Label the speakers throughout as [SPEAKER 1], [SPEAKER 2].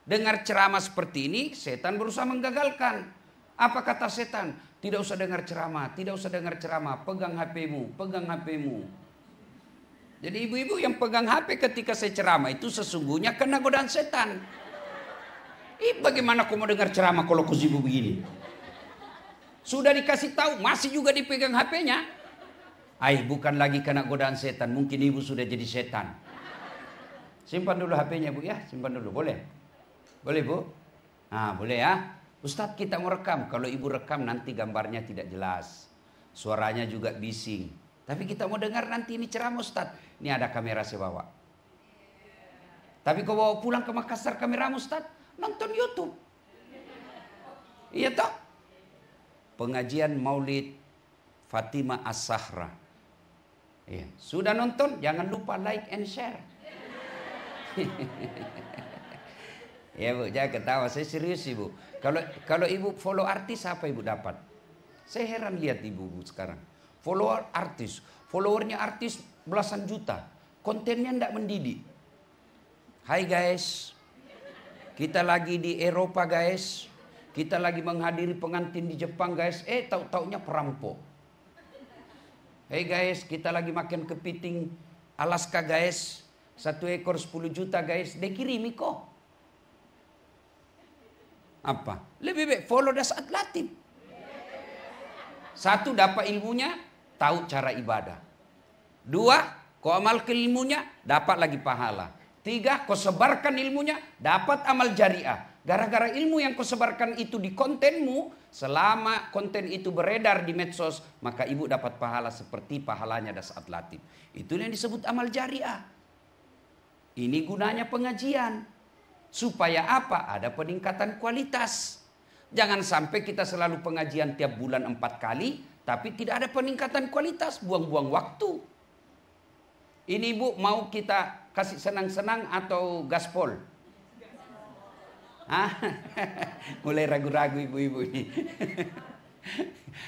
[SPEAKER 1] Dengar ceramah seperti ini, setan berusaha menggagalkan. Apa kata setan? Tidak usah dengar ceramah, tidak usah dengar ceramah. Pegang HP-mu, pegang HP-mu. Jadi ibu-ibu yang pegang HP ketika saya ceramah itu sesungguhnya kena godaan setan. Bagaimana kau mau dengar ceramah kalau kau sibuk begini? Sudah dikasih tahu, masih juga dipegang HP-nya. Bukan lagi kena godaan setan, mungkin ibu sudah jadi setan. Simpan dulu HP-nya bu ya, simpan dulu, boleh? Boleh bu? Nah boleh ya. Ustadz kita mau rekam, kalau ibu rekam nanti gambarnya tidak jelas. Suaranya juga bising. Tapi kita mau dengar nanti ini ceramah Ustadz. Ini ada kamera saya bawa. Tapi kau bawa pulang ke Makassar kameramu Ustadz, nonton YouTube. Iya toh? Pengajian Maulid Fatimah As-Sahra. Ya, sudah nonton? Jangan lupa like and share. Ya bu, jangan ketawa. Saya serius ibu. Kalau ibu follow artis apa ibu dapat? Saya heran lihat ibu sekarang. Follower artis, followernya artis belasan juta. Kontennya tidak mendidik. Hai guys, kita lagi di Eropa guys. Kita lagi menghadiri pengantin di Jepang guys. Tahu-taunya perampok. Hey guys, kita lagi makan kepiting Alaska guys. 1 ekor 10 juta guys. Dia kirimi kok. Apa? Lebih baik follow Dasat Latif. 1, dapat ilmunya, tahu cara ibadah. 2, kau amalkan ilmunya, dapat lagi pahala. 3, kau sebarkan ilmunya, dapat amal jariah. Gara-gara ilmu yang kau sebarkan itu di kontenmu, selama konten itu beredar di medsos, maka ibu dapat pahala seperti pahalanya Dasat Latif. Itu yang disebut amal jariah. Ini gunanya pengajian. Supaya apa? Ada peningkatan kualitas. Jangan sampai kita selalu pengajian tiap bulan 4 kali, tapi tidak ada peningkatan kualitas, buang-buang waktu. Ini ibu mau kita kasih senang-senang atau gaspol? Mulai ragu-ragu ibu-ibu ini.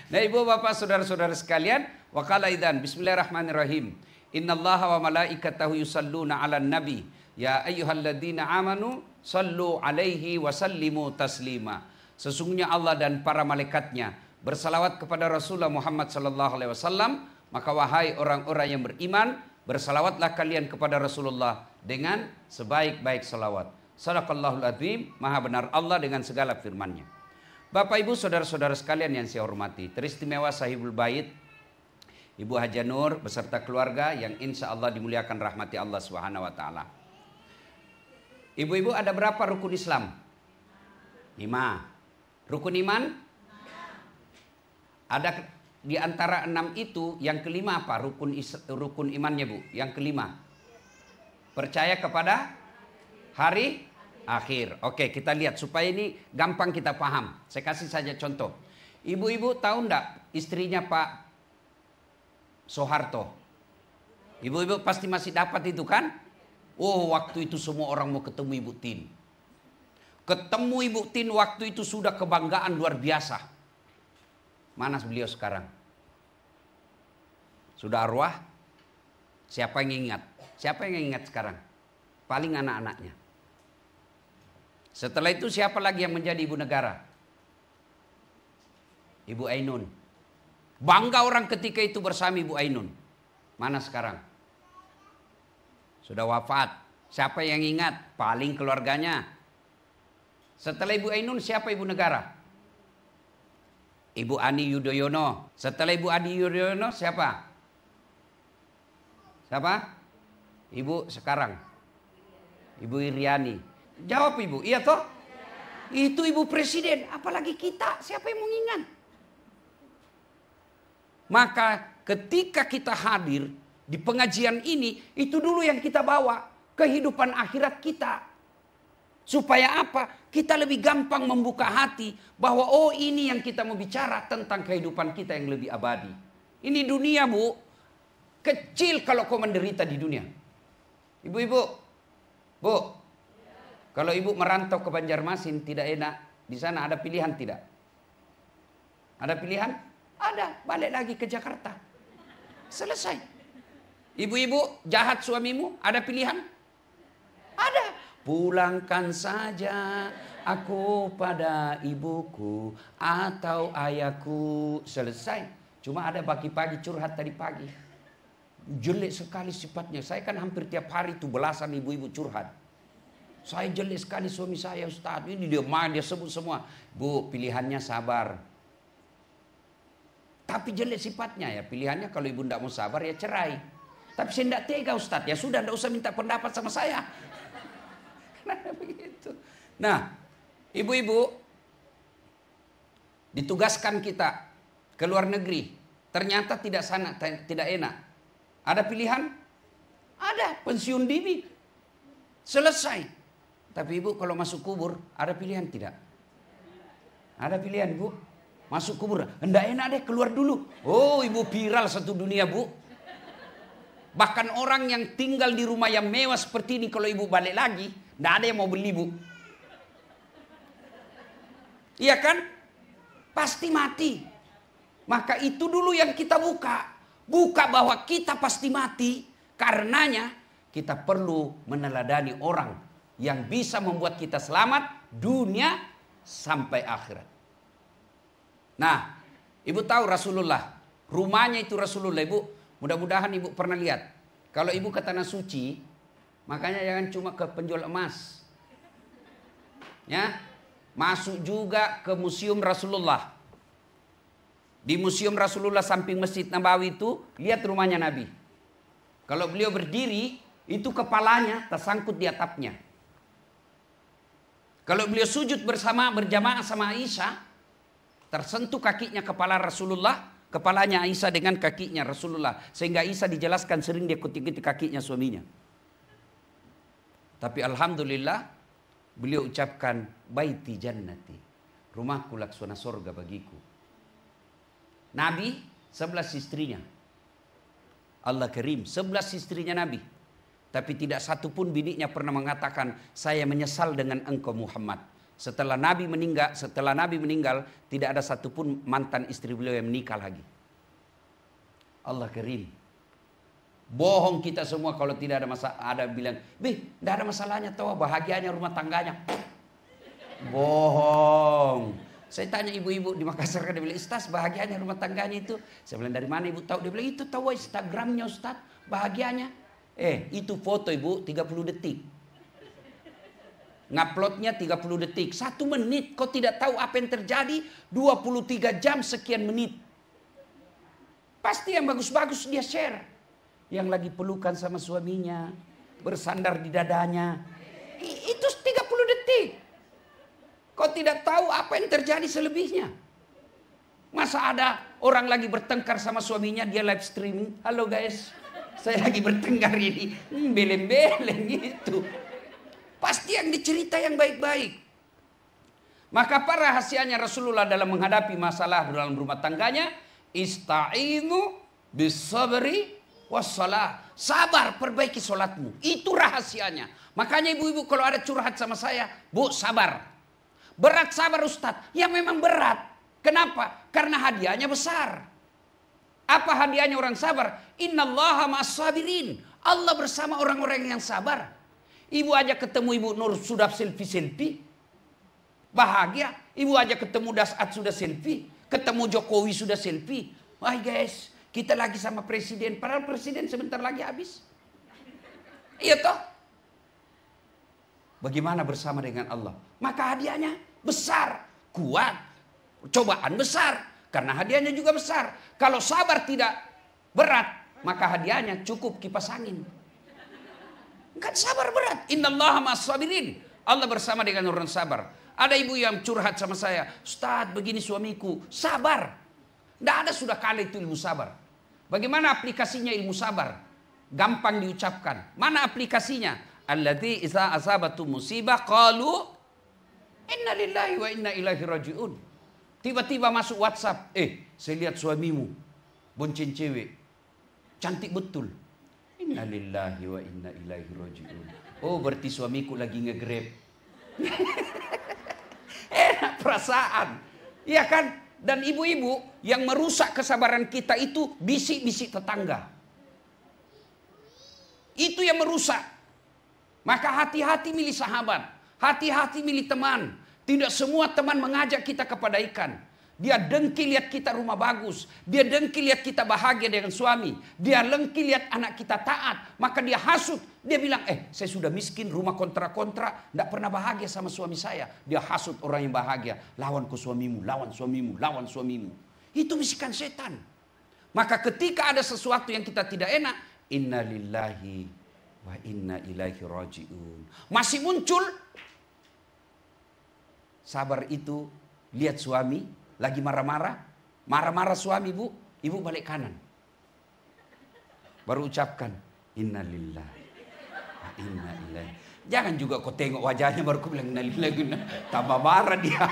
[SPEAKER 1] Nah ibu bapak saudara-saudara sekalian, waqala idzan bismillahirrahmanirrahim. Innallaha wa malaikatahu yusalluna 'alan nabi ya ayyuhalladzina amanu sallu 'alaihi wa sallimu taslima. Sesungguhnya Allah dan para malaikatnya bersalawat kepada Rasulullah Muhammad sallallahu alaihi wasallam, maka wahai orang-orang yang beriman, bersalawatlah kalian kepada Rasulullah dengan sebaik-baik salawat. Sadaqallahul adzim, maha benar Allah dengan segala firman-Nya. Bapak Ibu saudara-saudara sekalian yang saya hormati, teristimewa Sahibul Bait Ibu Haja Nur beserta keluarga yang insya Allah dimuliakan rahmati Allah Subhanahu wa taala. Ibu-ibu, ada berapa rukun Islam? 5. Rukun iman? Ada di antara 6 itu yang kelima apa? Rukun imannya Bu. Yang kelima. Percaya kepada hari akhir. Oke, kita lihat supaya ini gampang kita paham. Saya kasih saja contoh. Ibu-ibu tahu enggak istrinya Pak Soeharto? Ibu-ibu pasti masih dapat itu kan? Oh, waktu itu semua orang mau ketemu Ibu Tin. Ketemu Ibu Tin waktu itu sudah kebanggaan luar biasa. Mana beliau sekarang? Sudah arwah? Siapa yang ingat? Siapa yang ingat sekarang? Paling anak-anaknya. Setelah itu siapa lagi yang menjadi ibu negara? Ibu Ainun. Bangga orang ketika itu bersama Ibu Ainun. Mana sekarang? Sudah wafat. Siapa yang ingat? Paling keluarganya. Setelah Ibu Ainun siapa ibu negara? Ibu Ani Yudhoyono. Setelah Ibu Ani Yudhoyono siapa? Siapa? Ibu sekarang. Ibu Iriani. Jawab Ibu, iya toh? Itu Ibu Presiden, apalagi kita, siapa yang mau ingat? Maka ketika kita hadir di pengajian ini, itu dulu yang kita bawa, kehidupan akhirat kita. Supaya apa? Kita lebih gampang membuka hati bahwa oh ini yang kita mau bicara tentang kehidupan kita yang lebih abadi. Ini dunia Bu, kecil kalau kau menderita di dunia. Ibu-ibu, Bu, kalau ibu merantau ke Banjarmasin tidak enak, di sana ada pilihan tidak? Ada pilihan? Ada, balik lagi ke Jakarta. Selesai. Ibu-ibu jahat suamimu, ada pilihan? Ada. Pulangkan saja aku pada ibuku atau ayahku. Selesai. Cuma ada pagi-pagi curhat tadi pagi. Jelek sekali sifatnya. Saya kan hampir tiap hari tuh belasan ibu-ibu curhat. Saya jelek sekali suami saya, Ustaz. Ini dia main, dia sebut semua. Bu, pilihannya sabar. Tapi jelek sifatnya ya. Pilihannya kalau ibu tidak mau sabar ya cerai. Tapi saya tidak tega, Ustaz. Ya sudah, tidak usah minta pendapat sama saya. Kenapa begitu? Nah, ibu-ibu ditugaskan kita ke luar negeri. Ternyata tidak enak. Ada pilihan? Ada, pensiun dini. Selesai. Tapi ibu kalau masuk kubur, ada pilihan tidak? Ada pilihan, Bu. Masuk kubur, hendak enak deh, keluar dulu. Oh, ibu viral satu dunia, Bu. Bahkan orang yang tinggal di rumah yang mewah seperti ini, kalau ibu balik lagi, tidak ada yang mau beli, Bu. Iya kan? Pasti mati. Maka itu dulu yang kita buka. Buka bahwa kita pasti mati. Karenanya kita perlu meneladani orang yang bisa membuat kita selamat dunia sampai akhirat. Nah, ibu tahu Rasulullah. Rumahnya itu Rasulullah, ibu. Mudah-mudahan ibu pernah lihat. Kalau ibu ke Tanah Suci, makanya jangan cuma ke penjual emas. Ya, masuk juga ke Museum Rasulullah. Di Museum Rasulullah samping Masjid Nabawi itu, lihat rumahnya Nabi. Kalau beliau berdiri, itu kepalanya tersangkut di atapnya. Kalau beliau sujud berjamaah sama Aisyah, tersentuh kakinya kepala Rasulullah, kepalanya Aisyah dengan kakinya Rasulullah. Sehingga Aisyah dijelaskan sering dia ikuti kakinya suaminya. Tapi alhamdulillah beliau ucapkan baiti jannati. Rumahku laksana sorga bagiku. Nabi 11 istrinya. Allah Karim 11 istrinya Nabi. Tapi tidak satu pun biniknya pernah mengatakan saya menyesal dengan engkau Muhammad. Setelah Nabi meninggal, tidak ada satupun mantan istri beliau yang menikah lagi. Allah Karim. Bohong kita semua kalau tidak ada masalah. Ada bilang, tidak ada masalahnya, tahu bahagianya rumah tangganya. Bohong. Saya tanya ibu-ibu di Makassar, dia bilang, Ustaz bahagianya rumah tangganya itu. Saya bilang, dari mana ibu tahu? Dia bilang, itu tahu Instagramnya Ustaz, bahagianya. Itu foto ibu 30 detik. Nguploadnya 30 detik. 1 menit. Kau tidak tahu apa yang terjadi 23 jam sekian menit. Pasti yang bagus-bagus dia share. Yang lagi pelukan sama suaminya. Bersandar di dadanya. Itu 30 detik. Kau tidak tahu apa yang terjadi selebihnya. Masa ada orang lagi bertengkar sama suaminya. Dia live streaming. Halo guys. Saya lagi bertengkar ini. Beleng-beleng gitu. Pasti yang dicerita yang baik-baik. Maka apa rahasianya Rasulullah dalam menghadapi masalah dalam rumah tangganya? Ista'inu bisabri wassalah. Sabar, perbaiki solatmu. Itu rahasianya. Makanya ibu-ibu kalau ada curhat sama saya, Bu sabar. Berat sabar Ustadz. Ya memang berat. Kenapa? Karena hadiahnya besar. Apa hadiahnya orang sabar? Innallaha ma'as-sabirin. Allah bersama orang-orang yang sabar. Ibu aja ketemu Ibu Nur sudah selfie-selfie. Bahagia. Ibu aja ketemu Dasat sudah selfie. Ketemu Jokowi sudah selfie. Wah guys, kita lagi sama presiden. Padahal presiden sebentar lagi habis. Iya toh? Bagaimana bersama dengan Allah? Maka hadiahnya besar. Kuat. Cobaan besar. Karena hadiahnya juga besar. Kalau sabar tidak berat, maka hadiahnya cukup kipas angin. Kan sabar berat. Innallaha ma'as-sabirin. Allah bersama dengan orang sabar. Ada ibu yang curhat sama saya. Ustaz begini suamiku. Sabar. Tidak ada sudah kali itu ilmu sabar. Bagaimana aplikasinya ilmu sabar? Gampang diucapkan. Mana aplikasinya? Allati iza asabatu musibah qalu inna lillahi wa inna ilaihi raji'un. Tiba-tiba masuk WhatsApp. Saya lihat suamimu. Bonceng cewek. Cantik betul. Inna lillahi wa inna ilaihi raji'un. Oh berarti suamiku lagi nge-grab. Enak perasaan. Iya kan? Dan ibu-ibu yang merusak kesabaran kita itu bisik-bisik tetangga. Itu yang merusak. Maka hati-hati milih sahabat. Hati-hati milih teman. Tidak semua teman mengajak kita kebaikan. Dia dengki lihat kita rumah bagus. Dia dengki lihat kita bahagia dengan suami. Dia dengki lihat anak kita taat. Maka dia hasut. Dia bilang, saya sudah miskin, rumah kontra-kontra. Tidak pernah bahagia sama suami saya. Dia hasut orang yang bahagia. Lawan ke suamimu, lawan suamimu, lawan suamimu. Itu bisikan setan. Maka ketika ada sesuatu yang kita tidak enak. Inna lillahi wa inna ilaihi raji'un. Masih muncul. Sabar itu, lihat suami lagi marah-marah. Marah-marah suami ibu balik kanan. Baru ucapkan, inna lillahi wa inna ilaihi. Jangan juga kau tengok wajahnya baru kau bilang inna lillahi. Tambah marah dia.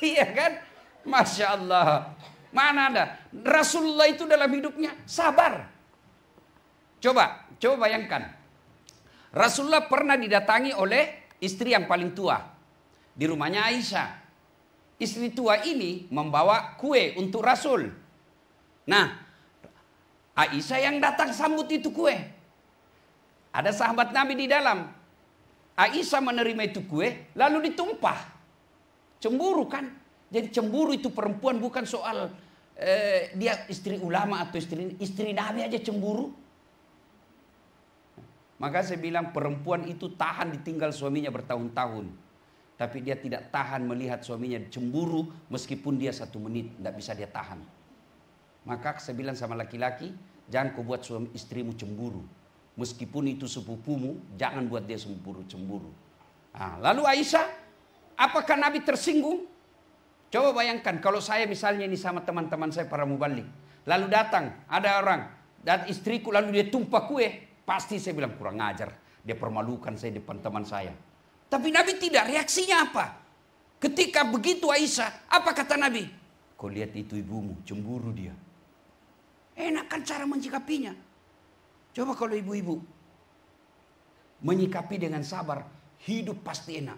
[SPEAKER 1] Iya kan? Masya Allah. Mana ada? Rasulullah itu dalam hidupnya sabar. Coba bayangkan. Rasulullah pernah didatangi oleh istri yang paling tua di rumahnya Aisyah. Istri tua ini membawa kue untuk Rasul. Nah, Aisyah yang datang sambut itu kue. Ada sahabat Nabi di dalam. Aisyah menerima itu kue lalu ditumpah. Cemburu kan? Jadi cemburu itu perempuan bukan soal dia istri ulama atau istri Nabi aja cemburu. Maka saya bilang perempuan itu tahan ditinggal suaminya bertahun-tahun. Tapi dia tidak tahan melihat suaminya cemburu meskipun dia 1 menit. Tidak bisa dia tahan. Maka saya bilang sama laki-laki, jangan kau buat suami istrimu cemburu. Meskipun itu sepupumu, jangan buat dia cemburu. Nah, lalu Aisyah, apakah Nabi tersinggung? Coba bayangkan kalau saya misalnya ini sama teman-teman saya para mubalik. Lalu datang, ada orang, dan istriku lalu dia tumpah kue. Pasti saya bilang kurang ajar. Dia permalukan saya depan teman saya. Tapi Nabi tidak. Reaksinya apa? Ketika begitu Aisyah. Apa kata Nabi? Kau lihat itu ibumu. Cemburu dia. Enak kan cara menyikapinya. Coba kalau ibu-ibu. Menyikapi dengan sabar. Hidup pasti enak.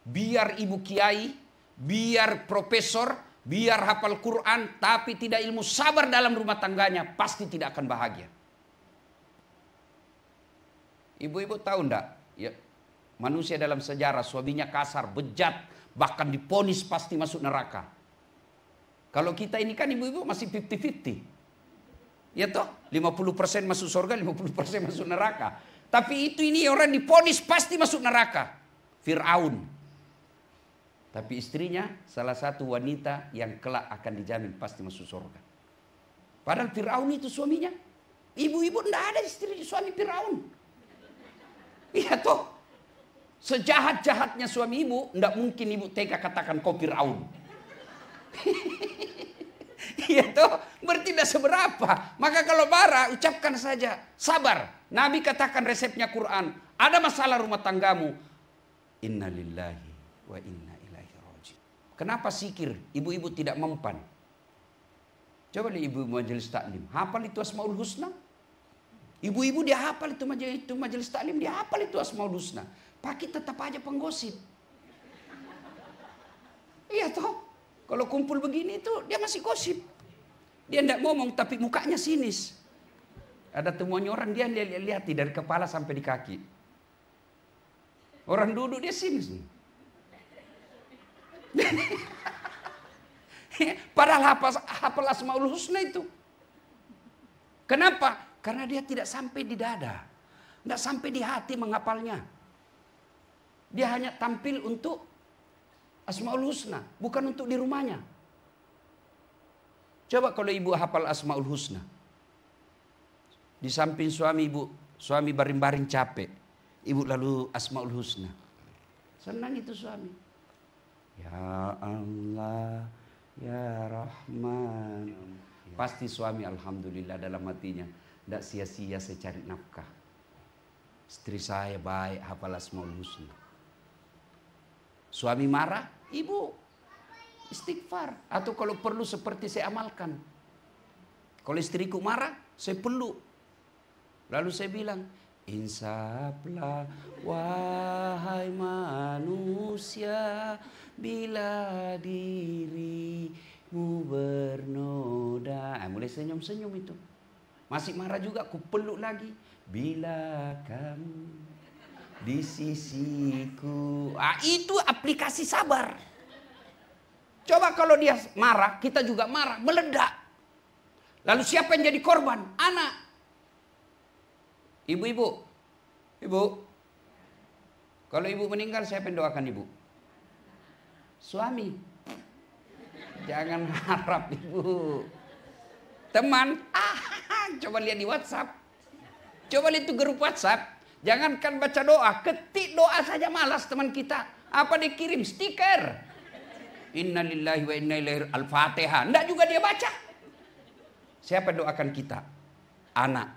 [SPEAKER 1] Biar ibu kiai. Biar profesor. Biar hafal Quran. Tapi tidak ilmu sabar dalam rumah tangganya. Pasti tidak akan bahagia. Ibu-ibu tahu enggak? Ya, manusia dalam sejarah suaminya kasar, bejat, bahkan diponis pasti masuk neraka. Kalau kita ini kan ibu-ibu masih 50-50. Ya toh? 50% masuk surga, 50% masuk neraka. Tapi ini orang diponis pasti masuk neraka. Fir'aun. Tapi istrinya salah satu wanita yang kelak akan dijamin pasti masuk surga. Padahal Fir'aun itu suaminya. Ibu-ibu enggak ada istri suami Fir'aun. Iya toh. Sejahat-jahatnya suami ibu, tidak mungkin ibu tega katakan kau Fir'aun. Iya toh. Berarti tidak seberapa. Maka kalau marah, ucapkan saja. Sabar. Nabi katakan resepnya Quran. Ada masalah rumah tanggamu. Inna lillahi wa inna ilaihi raji'un. Kenapa sikir? Ibu-ibu tidak mempan. Coba lihat ibu majelis taklim. Hafal itu Asmaul Husna. Ibu-ibu dia hafal itu majelis taklim, dia hafal itu Asmaul Husna. Pakai tetap aja penggosip. Iya toh. Kalau kumpul begini itu dia masih gosip. Dia tidak ngomong tapi mukanya sinis. Ada temuannya orang dia lihat dari kepala sampai di kaki. Orang duduk dia sinis. Padahal hafal Asmaul Husna itu. Kenapa? Karena dia tidak sampai di dada. Tidak sampai di hati menghafalnya. Dia hanya tampil untuk Asmaul Husna. Bukan untuk di rumahnya. Coba kalau ibu hafal Asmaul Husna. Di samping suami ibu. Suami baring-baring capek. Ibu lalu Asmaul Husna. Senang itu suami. Ya Allah. Ya Rahman. Pasti suami alhamdulillah dalam hatinya. Tidak sia-sia saya cari nafkah. Istri saya baik, hafal Asmaul Husna. Suami marah, ibu istighfar. Atau kalau perlu seperti saya amalkan. Kalau istriku marah, saya peluk. Lalu saya bilang, insaflah wahai manusia, bila dirimu bernoda. Mulai senyum-senyum itu. Masih marah juga, ku peluk lagi. Bila kamu di sisiku. Itu aplikasi sabar. Coba kalau dia marah, kita juga marah, meledak. Lalu siapa yang jadi korban? Anak. Ibu-ibu. Ibu. Kalau ibu meninggal, siapa yang doakan ibu? Suami. Jangan harap ibu. Teman. Coba lihat di WhatsApp. Coba lihat itu grup WhatsApp. Jangankan baca doa, ketik doa saja malas teman kita. Apa dikirim? Stiker. Innalillahi wa inna ilaihi Al-Fatihah. Enggak juga dia baca. Siapa doakan kita? Anak.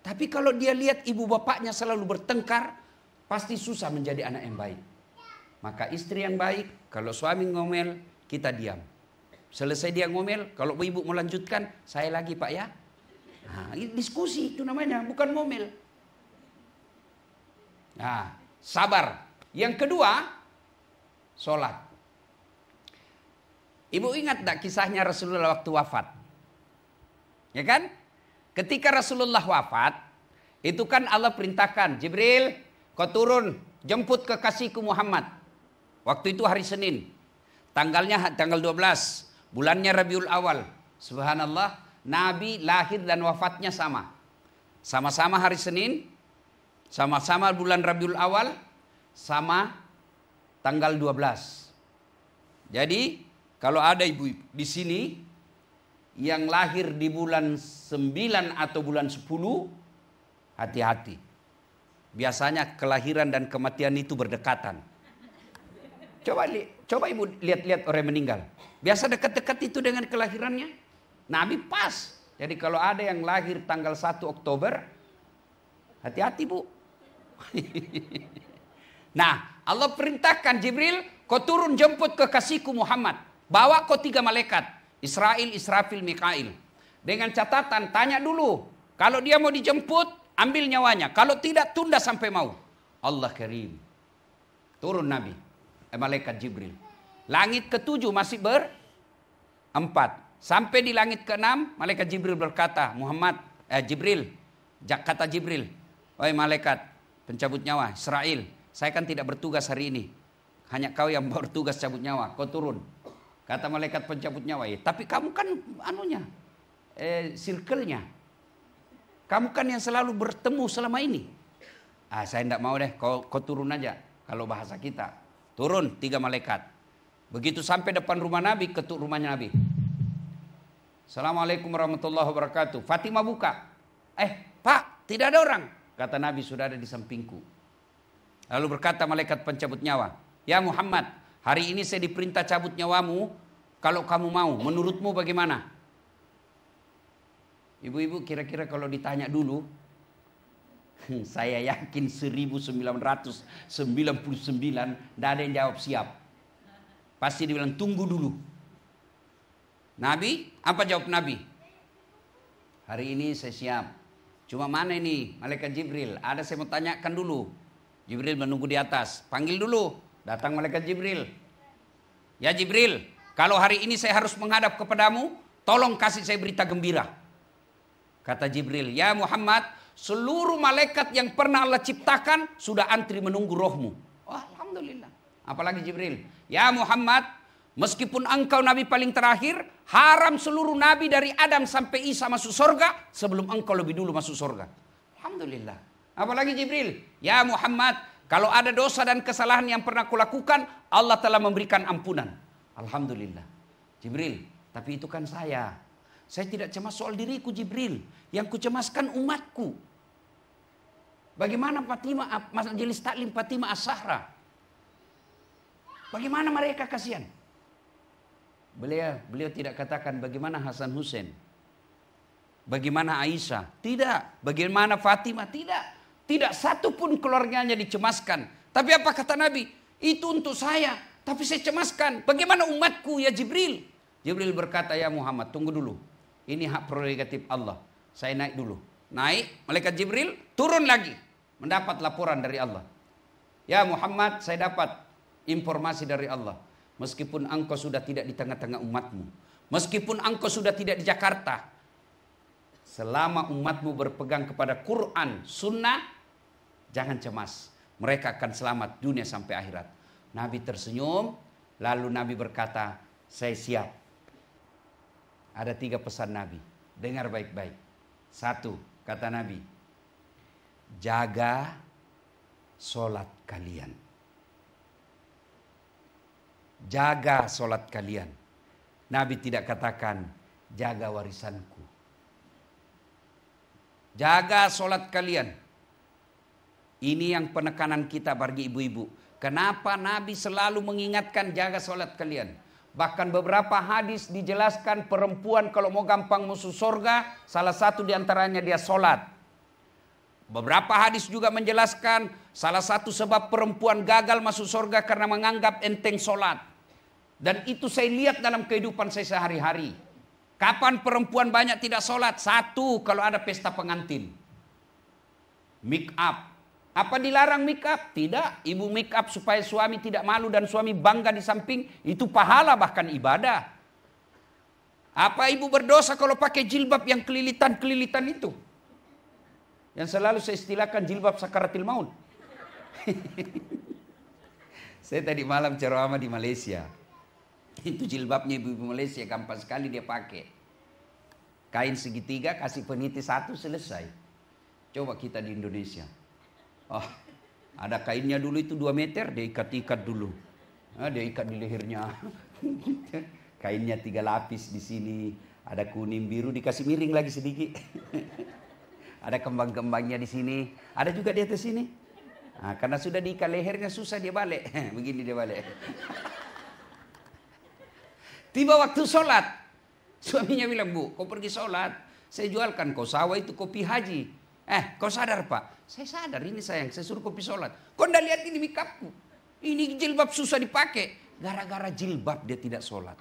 [SPEAKER 1] Tapi kalau dia lihat ibu bapaknya selalu bertengkar, pasti susah menjadi anak yang baik. Maka istri yang baik, kalau suami ngomel, kita diam. Selesai dia ngomel, kalau ibu mau lanjutkan, saya lagi pak ya. Nah, diskusi itu namanya, bukan ngomel. Nah, sabar. Yang kedua, sholat. Ibu ingat tak kisahnya Rasulullah waktu wafat? Ya kan? Ketika Rasulullah wafat, itu kan Allah perintahkan, Jibril, kau turun, jemput kekasihku Muhammad. Waktu itu hari Senin. Tanggalnya tanggal 12, bulannya Rabiul Awal. Subhanallah, Nabi lahir dan wafatnya sama. Sama-sama hari Senin, sama-sama bulan Rabiul Awal, sama tanggal 12. Jadi, kalau ada ibu di sini yang lahir di bulan 9 atau bulan 10, hati-hati. Biasanya kelahiran dan kematian itu berdekatan. Coba ibu lihat-lihat orang meninggal. Biasa dekat-dekat itu dengan kelahirannya. Nabi pas. Jadi kalau ada yang lahir tanggal 1 Oktober, hati-hati bu. Nah, Allah perintahkan Jibril, kau turun jemput kekasihku Muhammad. Bawa kau 3 malaikat, Israil, Israfil, Mikail. Dengan catatan, tanya dulu. Kalau dia mau dijemput, ambil nyawanya. Kalau tidak, tunda sampai mau. Allah karim. Turun Nabi, malaikat Jibril. Langit ke-7 masih berempat. Sampai di langit ke-6, malaikat Jibril berkata, Jibril, kata Jibril, wahai malaikat pencabut nyawa, Israil, saya kan tidak bertugas hari ini. Hanya kau yang bertugas cabut nyawa, kau turun. Kata malaikat pencabut nyawa, tapi kamu kan circle-nya. Kamu kan yang selalu bertemu selama ini. Saya tidak mau deh, kau turun aja. Kalau bahasa kita, turun 3 malaikat. Begitu sampai depan rumah Nabi, ketuk rumahnya Nabi. Assalamualaikum warahmatullahi wabarakatuh. Fatimah buka. Pak, tidak ada orang. Kata Nabi, sudah ada di sampingku. Lalu berkata malaikat pencabut nyawa, ya Muhammad, hari ini saya diperintah cabut nyawamu, kalau kamu mau, menurutmu bagaimana? Ibu-ibu kira-kira kalau ditanya dulu, saya yakin 1999, tidak ada yang jawab siap. Pasti dibilang tunggu dulu. Nabi, apa jawab Nabi? Hari ini saya siap. Cuma mana ini malaikat Jibril? Ada saya mau tanyakan dulu. Jibril menunggu di atas. Panggil dulu. Datang malaikat Jibril. Ya Jibril, kalau hari ini saya harus menghadap kepadamu, tolong kasih saya berita gembira. Kata Jibril, ya Muhammad, seluruh malaikat yang pernah Allah ciptakan sudah antri menunggu rohmu. Oh, alhamdulillah. Apalagi Jibril, ya Muhammad, meskipun engkau nabi paling terakhir, haram seluruh nabi dari Adam sampai Isa masuk surga sebelum engkau lebih dulu masuk surga. Alhamdulillah. Apalagi Jibril, ya Muhammad, kalau ada dosa dan kesalahan yang pernah kulakukan, Allah telah memberikan ampunan. Alhamdulillah. Jibril, tapi itu kan saya. Saya tidak cemas soal diriku Jibril. Yang kucemaskan umatku. Bagaimana Fatimah, Majelis Taklim Fatimah As-Zahra? Bagaimana mereka kasihan? Beliau tidak katakan bagaimana Hasan Hussein. Bagaimana Aisyah? Tidak. Bagaimana Fatimah? Tidak. Tidak satu pun keluarganya dicemaskan. Tapi apa kata Nabi? Itu untuk saya. Tapi saya cemaskan. Bagaimana umatku ya Jibril? Jibril berkata, ya Muhammad tunggu dulu. Ini hak prerogatif Allah. Saya naik dulu. Naik, malaikat Jibril turun lagi. Mendapat laporan dari Allah. Ya Muhammad, saya dapat informasi dari Allah. Meskipun engkau sudah tidak di tengah-tengah umatmu. Meskipun engkau sudah tidak di Jakarta. selama umatmu berpegang kepada Quran, sunnah, jangan cemas. Mereka akan selamat dunia sampai akhirat. Nabi tersenyum, lalu Nabi berkata, saya siap. Ada 3 pesan Nabi. Dengar baik-baik. 1, kata Nabi, jaga solat kalian. Jaga solat kalian. Nabi tidak katakan, jaga warisanku. Jaga solat kalian. Ini yang penekanan kita bagi ibu-ibu. Kenapa Nabi selalu mengingatkan jaga solat kalian? Bahkan beberapa hadis dijelaskan perempuan kalau mau gampang masuk surga, salah satu diantaranya dia solat. Beberapa hadis juga menjelaskan salah satu sebab perempuan gagal masuk surga karena menganggap enteng solat. Dan itu saya lihat dalam kehidupan saya sehari-hari. Kapan perempuan banyak tidak solat? 1, kalau ada pesta pengantin. Make up. Apa dilarang make up? Tidak. Ibu make up supaya suami tidak malu dan suami bangga di samping. Itu pahala bahkan ibadah. Apa ibu berdosa kalau pakai jilbab yang kelilitan-kelilitan itu? Yang selalu saya istilahkan jilbab sakaratil maut. Saya tadi malam ceramah di Malaysia. Itu jilbabnya ibu-ibu Malaysia gampang sekali dia pakai. Kain segitiga kasih peniti 1 selesai. Coba kita di Indonesia. Oh, ada kainnya dulu itu 2 meter, dia ikat-ikat dulu. Dia ikat di lehernya. Kainnya 3 lapis di sini. Ada kuning biru dikasih miring lagi sedikit. Ada kembang-kembangnya di sini. Ada juga di atas sini. Nah, karena sudah diikat lehernya susah dia balik. Begini dia balik. Tiba waktu sholat. Suaminya bilang, bu, kau pergi sholat. Saya jualkan kau sawah itu kopi haji. Kau sadar pak? Saya sadar ini sayang, saya suruh kopi sholat. Kau ndak lihat ini mikapku. Ini jilbab susah dipakai. Gara-gara jilbab dia tidak sholat.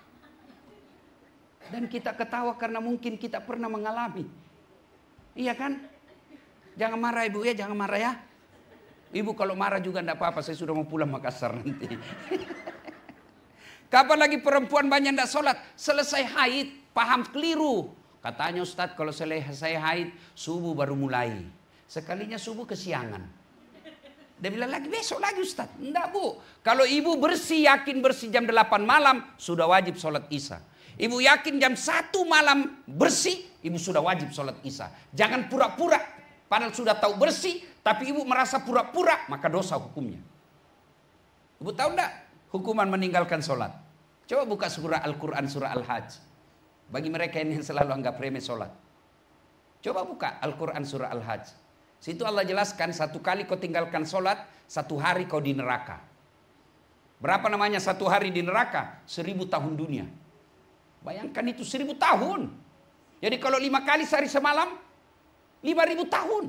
[SPEAKER 1] Dan kita ketawa karena mungkin kita pernah mengalami. Iya kan? Jangan marah ibu ya, jangan marah ya. Ibu kalau marah juga enggak apa-apa, saya sudah mau pulang Makassar nanti. Kapan lagi perempuan banyak enggak sholat? Selesai haid, paham keliru. Katanya Ustadz kalau selesai haid, subuh baru mulai. Sekalinya subuh kesiangan. Dia bilang lagi besok lagi Ustadz. Enggak bu, kalau ibu bersih, yakin bersih jam 8 malam, sudah wajib sholat isya. Ibu yakin jam 1 malam bersih, ibu sudah wajib sholat isya. Jangan pura-pura, padahal sudah tahu bersih, tapi ibu merasa pura-pura, maka dosa hukumnya. Ibu tahu enggak? Hukuman meninggalkan sholat. Coba buka surah Al-Quran, surah Al-Hajj. Bagi mereka yang selalu anggap remeh sholat. Coba buka Al-Quran, surah Al-Hajj. Situ Allah jelaskan 1 kali kau tinggalkan sholat, 1 hari kau di neraka. Berapa namanya 1 hari di neraka? 1000 tahun dunia. Bayangkan itu 1000 tahun. Jadi kalau 5 kali sehari semalam, 5000 tahun.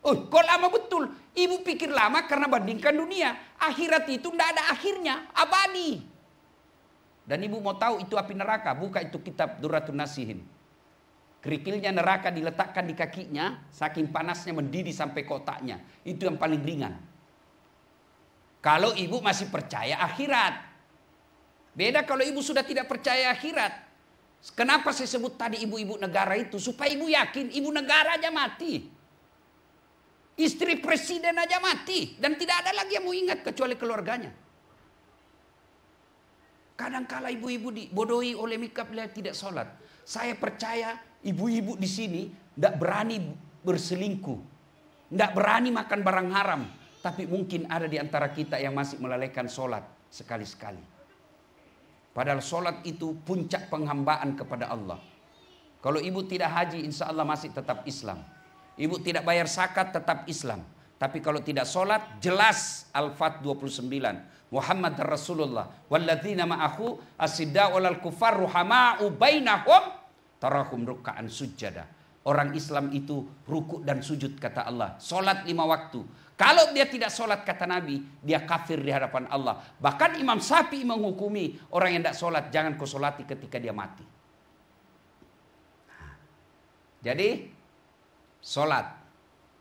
[SPEAKER 1] Oh, kok lama betul? Ibu pikir lama karena bandingkan dunia. Akhirat itu tidak ada akhirnya, abadi. Dan ibu mau tahu itu api neraka, buka itu kitab Durratun Nasihin. Kerikilnya neraka diletakkan di kakinya, saking panasnya mendidih sampai kotaknya. Itu yang paling ringan. Kalau ibu masih percaya akhirat. Beda kalau ibu sudah tidak percaya akhirat. Kenapa saya sebut tadi ibu-ibu negara itu? Supaya ibu yakin ibu negara aja mati. Istri presiden aja mati. Dan tidak ada lagi yang mau ingat kecuali keluarganya. Kadangkala ibu-ibu dibodohi oleh mikap tidak sholat. Saya percaya ibu-ibu di sini tidak berani berselingkuh. Tidak berani makan barang haram. Tapi mungkin ada di antara kita yang masih melalaikan sholat sekali-sekali. Padahal sholat itu puncak penghambaan kepada Allah. Kalau ibu tidak haji insya Allah masih tetap Islam. Ibu tidak bayar zakat tetap Islam. Tapi kalau tidak sholat jelas Al-Fat 29. Muhammad Rasulullah. Walladzina ma'ahu asidda'u 'alal kuffar ruhama'u bainahum tarahum ruk'an sujada. Orang Islam itu rukuk dan sujud kata Allah. Sholat 5 waktu. Kalau dia tidak sholat kata Nabi, dia kafir di hadapan Allah. Bahkan Imam Syafi'i menghukumi orang yang tidak sholat jangan kau sholati ketika dia mati. Jadi sholat.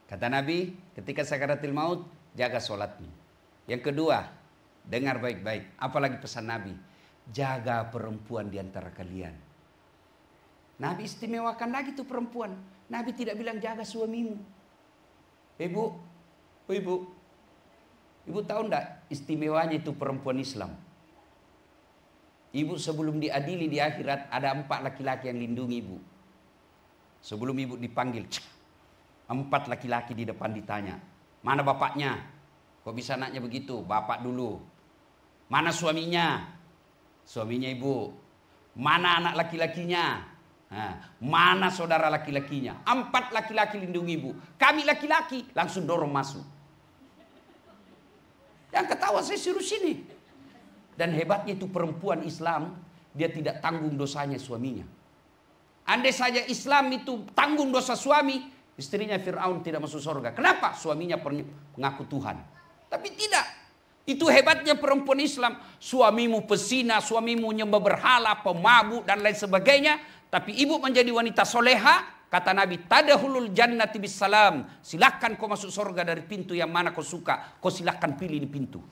[SPEAKER 1] Kata Nabi ketika sakaratul maut jaga sholatmu. Yang kedua, dengar baik-baik. Apalagi pesan Nabi, jaga perempuan di antara kalian. Nabi istimewakan lagi tuh perempuan. Nabi tidak bilang jaga suamimu. Ibu tahu enggak istimewanya itu perempuan Islam? Ibu sebelum diadili di akhirat ada 4 laki-laki yang lindungi ibu. Sebelum ibu dipanggil, 4 laki-laki di depan ditanya, mana bapaknya? Kok bisa anaknya begitu? Bapak dulu. Mana suaminya? Suaminya ibu. Mana anak laki-lakinya? Mana saudara laki-lakinya? 4 laki-laki lindungi ibu. Kami laki-laki langsung dorong masuk. Yang ketawa saya suruh sini. Dan hebatnya itu perempuan Islam, dia tidak tanggung dosanya suaminya. Andai saja Islam itu tanggung dosa suami, istrinya Fir'aun tidak masuk surga. Kenapa? Suaminya mengaku Tuhan. Tapi tidak. Itu hebatnya perempuan Islam. Suamimu pesina, suamimu nyembah berhala, pemabuk dan lain sebagainya. Tapi ibu menjadi wanita soleha. Kata Nabi, tadahulul jannati bisalam. Silakan kau masuk surga dari pintu yang mana kau suka. Kau silakan pilih di pintu.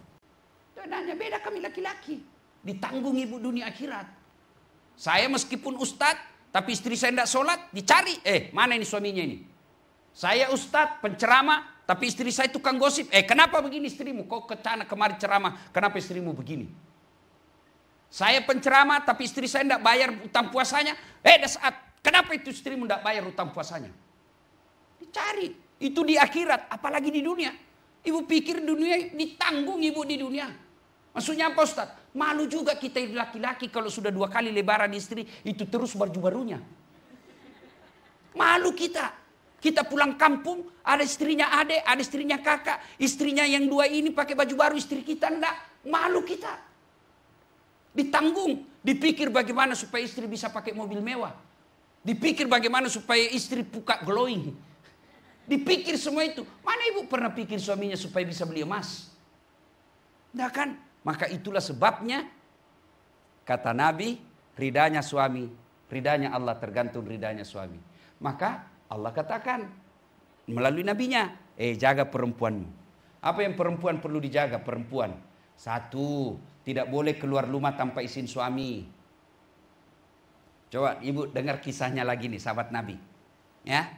[SPEAKER 1] Nanya beda kami laki-laki. Ditanggung ibu dunia akhirat. Saya meskipun ustadz, tapi istri saya tidak sholat, dicari. Mana ini suaminya ini? Saya ustadz, penceramah, tapi istri saya tukang gosip. Kenapa begini istrimu? Kau kecana kemari ceramah, kenapa istrimu begini? Saya penceramah, tapi istri saya tidak bayar utang puasanya. Saat, kenapa itu istrimu tidak bayar utang puasanya? Dicari. Itu di akhirat, apalagi di dunia. Ibu pikir dunia ditanggung ibu di dunia. Maksudnya apa Ustaz? Malu juga kita laki-laki kalau sudah 2 kali lebaran istri itu terus baju-barunya. Malu kita. Kita pulang kampung ada istrinya adik, ada istrinya kakak. Istrinya yang 2 ini pakai baju baru, istri kita enggak. Malu kita. Ditanggung. Dipikir bagaimana supaya istri bisa pakai mobil mewah. Dipikir bagaimana supaya istri buka glowing. Dipikir semua itu. Mana ibu pernah pikir suaminya supaya bisa beli emas? Enggak kan? Maka itulah sebabnya kata Nabi, ridanya suami, ridanya Allah tergantung ridanya suami. Maka Allah katakan melalui nabinya, jaga perempuanmu. Apa yang perempuan perlu dijaga? Perempuan. 1, tidak boleh keluar rumah tanpa izin suami. Coba ibu dengar kisahnya lagi nih, sahabat Nabi. Ya.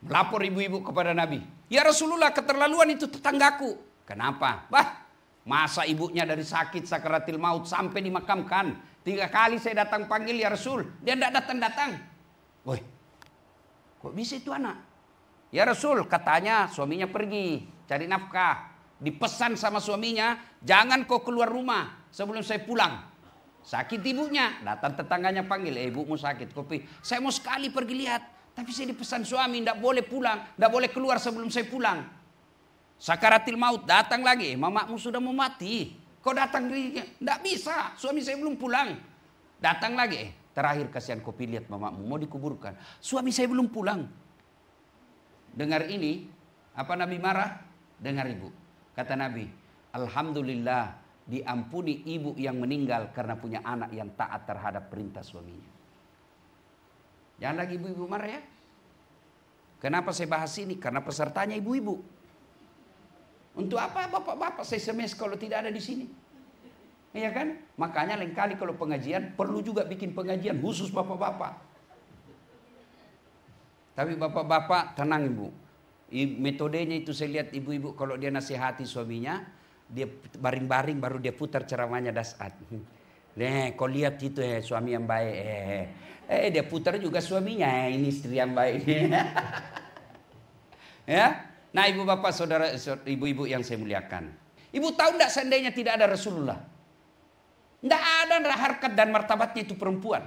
[SPEAKER 1] Melapor ibu-ibu kepada Nabi. Ya Rasulullah, keterlaluan itu tetanggaku. Kenapa? Masa ibunya dari sakit sakaratil maut sampai dimakamkan. 3 kali saya datang panggil ya Rasul. Dia tidak datang-datang. Woi, kok bisa itu anak? Ya Rasul, katanya suaminya pergi cari nafkah. Dipesan sama suaminya, jangan kau keluar rumah sebelum saya pulang. Sakit ibunya, datang tetangganya panggil, ibumu sakit. Kopi, saya mau sekali pergi lihat. Tapi saya dipesan suami, tidak boleh pulang, tidak boleh keluar sebelum saya pulang. Sakaratil maut, datang lagi, mamamu sudah mau mati. Kau datang lagi, tidak bisa, suami saya belum pulang. Datang lagi, terakhir kasihan kopi lihat mamamu, mau dikuburkan. Suami saya belum pulang. Dengar ini, apa Nabi marah? Dengar ibu. Kata Nabi, alhamdulillah diampuni ibu yang meninggal karena punya anak yang taat terhadap perintah suaminya. Jangan lagi ibu-ibu marah ya. Kenapa saya bahas ini? Karena pesertanya ibu-ibu. Untuk apa bapak-bapak saya SMS kalau tidak ada di sini? Iya kan? Makanya lain kali kalau pengajian perlu juga bikin pengajian khusus bapak-bapak. Tapi bapak-bapak tenang ibu. Metodenya itu saya lihat ibu-ibu kalau dia nasihati suaminya, dia baring-baring baru dia putar ceramahnya dasat. Kau lihat itu suami yang baik. Dia putar juga suaminya, ini istri yang baik. Ya, nah ibu bapak saudara ibu-ibu yang saya muliakan. Ibu tahu enggak seandainya tidak ada Rasulullah? Enggak ada harkat dan martabatnya itu perempuan.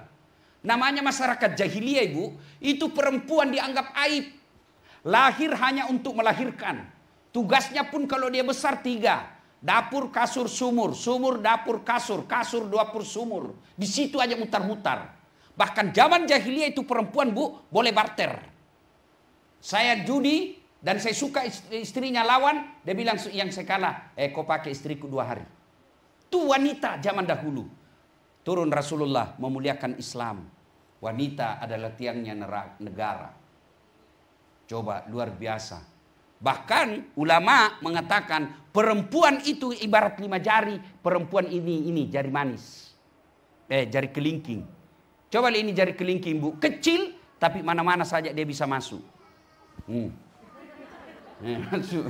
[SPEAKER 1] Namanya masyarakat jahiliyah ibu, itu perempuan dianggap aib. Lahir hanya untuk melahirkan. Tugasnya pun kalau dia besar 3. Dapur, kasur, sumur. Sumur, dapur, kasur. Kasur, dapur, sumur. Di situ aja mutar-mutar. Bahkan zaman jahiliyah itu perempuan bu, boleh barter. Saya judi dan saya suka istrinya lawan. Dia bilang yang saya kalah, kau pakai istriku 2 hari. Itu wanita zaman dahulu. Turun Rasulullah memuliakan Islam. Wanita adalah tiangnya negara. Coba luar biasa. Bahkan ulama mengatakan perempuan itu ibarat 5 jari. Perempuan ini jari manis. Jari kelingking. Coba lihat ini jari kelingking Bu, kecil tapi mana-mana saja dia bisa masuk. Masuk.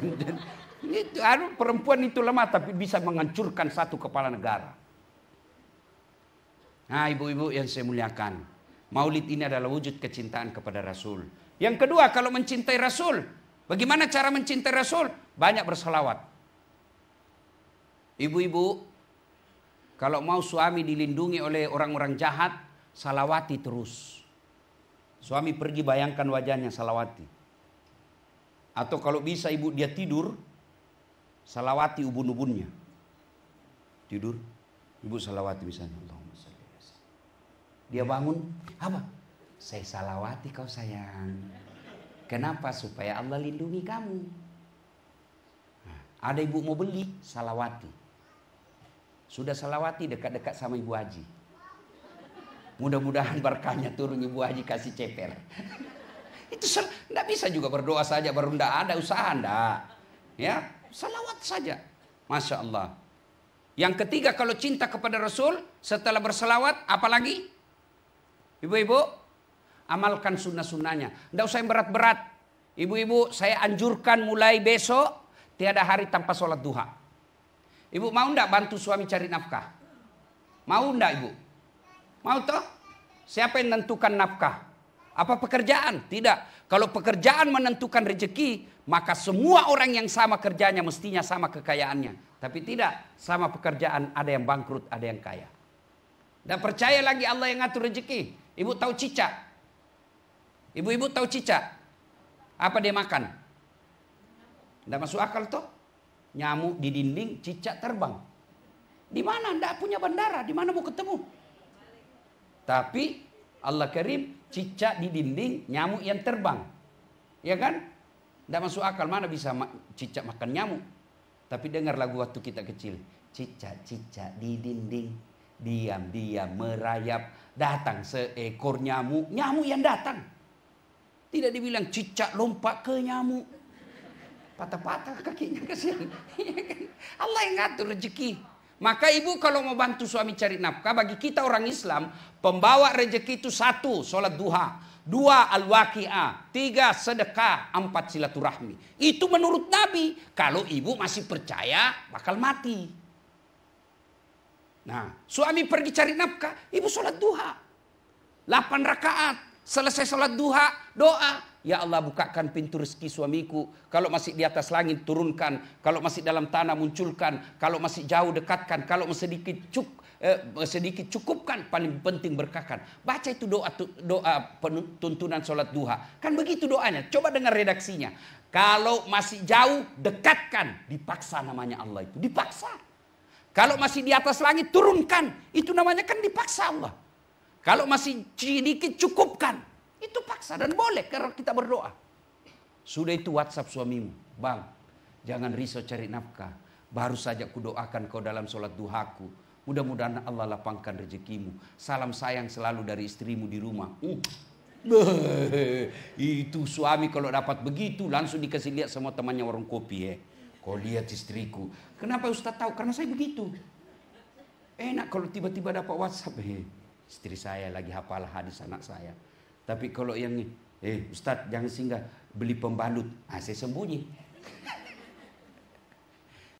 [SPEAKER 1] Itu perempuan itu lemah tapi bisa menghancurkan satu kepala negara. Nah, ibu-ibu yang saya muliakan, Maulid ini adalah wujud kecintaan kepada Rasul. Yang kedua, kalau mencintai Rasul, bagaimana cara mencintai Rasul? Banyak berselawat. Ibu-ibu, kalau mau suami dilindungi oleh orang-orang jahat, salawati terus. Suami pergi bayangkan wajahnya, salawati. Atau kalau bisa ibu dia tidur, salawati ubun-ubunnya. Tidur, ibu salawati misalnya. Allahumma shalli ala sayyidina. Dia bangun, apa? Saya salawati kau sayang. Kenapa? Supaya Allah lindungi kamu. Nah, ada ibu mau beli, salawati. Sudah salawati dekat-dekat sama Ibu Haji. Mudah-mudahan berkahnya turun Ibu Haji kasih ceper. Itu enggak bisa juga berdoa saja baru enggak ada usaha enggak. Ya, salawat saja. Masya Allah. Yang ketiga kalau cinta kepada Rasul setelah berselawat apalagi? Ibu-ibu amalkan sunnah-sunnahnya. Enggak usah yang berat-berat. Ibu-ibu saya anjurkan mulai besok tiada hari tanpa sholat duha. Ibu mau enggak bantu suami cari nafkah? Mau enggak ibu? Mau toh? Siapa yang menentukan nafkah? Apa pekerjaan? Tidak. Kalau pekerjaan menentukan rezeki, maka semua orang yang sama kerjanya mestinya sama kekayaannya. Tapi tidak, sama pekerjaan ada yang bangkrut, ada yang kaya. Dan percaya lagi Allah yang ngatur rezeki. Ibu tahu cicak? Ibu-ibu tahu cicak? Apa dia makan? Tidak masuk akal toh? Nyamuk di dinding, cicak terbang. Di mana? Tidak punya bandara. Di mana mau ketemu? Tapi Allah Karim, cicak di dinding, nyamuk yang terbang. Ya kan? Tidak masuk akal. Mana bisa cicak makan nyamuk? Tapi dengar lagu waktu kita kecil. Cicak-cicak di dinding, diam-diam merayap. Datang seekor nyamuk. Nyamuk yang datang. Tidak dibilang cicak lompat ke nyamuk. Patah-patah kakinya kasihan. Allah yang ngatur rezeki. Maka ibu kalau mau bantu suami cari nafkah, bagi kita orang Islam, pembawa rezeki itu 1, sholat duha. 2, al-waqi'ah. 3, sedekah. 4, silaturahmi. Itu menurut Nabi. Kalau ibu masih percaya, bakal mati. Nah, suami pergi cari nafkah, ibu sholat duha. 8 rakaat. Selesai sholat duha, doa. Ya Allah bukakan pintu rezeki suamiku. Kalau masih di atas langit turunkan. Kalau masih dalam tanah munculkan. Kalau masih jauh dekatkan. Kalau sedikit cukupkan. Paling penting berkahkan. Baca itu doa tuntunan sholat duha. Kan begitu doanya. Coba dengar redaksinya. Kalau masih jauh dekatkan. Dipaksa namanya Allah itu. Dipaksa. Kalau masih di atas langit turunkan. Itu namanya kan dipaksa Allah. Kalau masih sedikit cukupkan. Itu paksa dan boleh karena kita berdoa. Sudah itu WhatsApp suamimu. Bang, jangan risau cari nafkah. Baru saja kudoakan kau dalam sholat duhaku. Mudah-mudahan Allah lapangkan rezekimu. Salam sayang selalu dari istrimu di rumah. Itu suami kalau dapat begitu langsung dikasih lihat sama temannya warung kopi. Kau lihat istriku. Kenapa Ustaz tahu? Karena saya begitu. Enak kalau tiba-tiba dapat WhatsApp. Istri saya lagi hafal hadis anak saya. Tapi kalau yang Ustaz jangan singgah beli pembalut. Saya sembunyi.